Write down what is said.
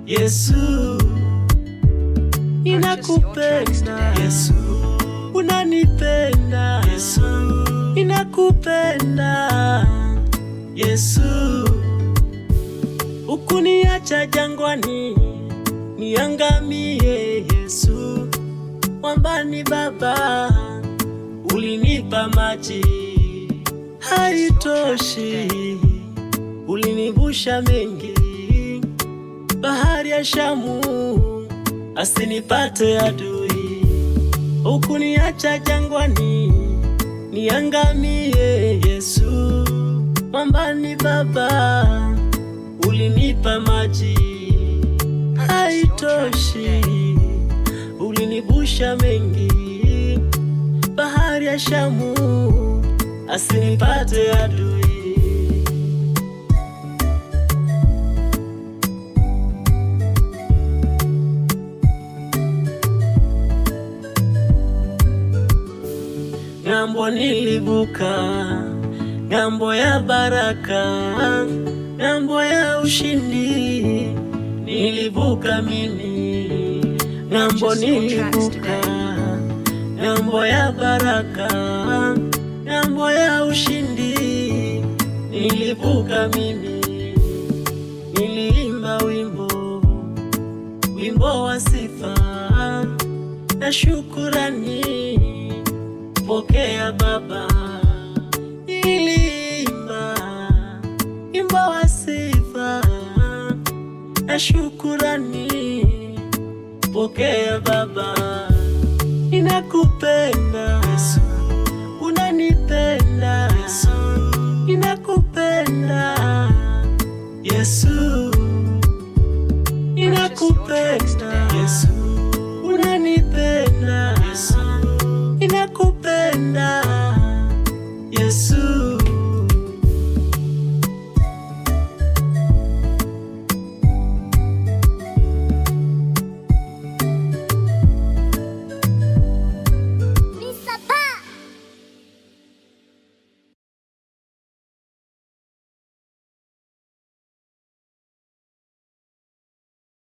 Yesu, ninakupenda. Yesu, unanipenda. Yesu, ninakupenda. Yesu, ukuniacha jangwani niangamie. Yesu, mwambani Baba, ulinipa maji haitoshi, ulinivusha mengi, bahari ya Shamu asinipate adui. Ukuniacha jangwani niangamie. Yesu, mwambani Baba, ulinipa maji haitoshi, ulinivusha mengi, bahari ya Shamu asinipate adui. Ng'ambo nilivuka, ng'ambo ya baraka, ng'ambo ya ushindi nilivuka mimi. Ng'ambo nilivuka, ng'ambo ya baraka, ng'ambo ya ushindi nilivuka mimi. Niliimba wimbo wa sifa na shukurani, pokea Baba. Niliimba wimbo wa sifa na shukurani, pokea Baba. Ninakupenda Yesu, unanipenda Yesu, ninakupenda Yesu, ninakupenda Yesu.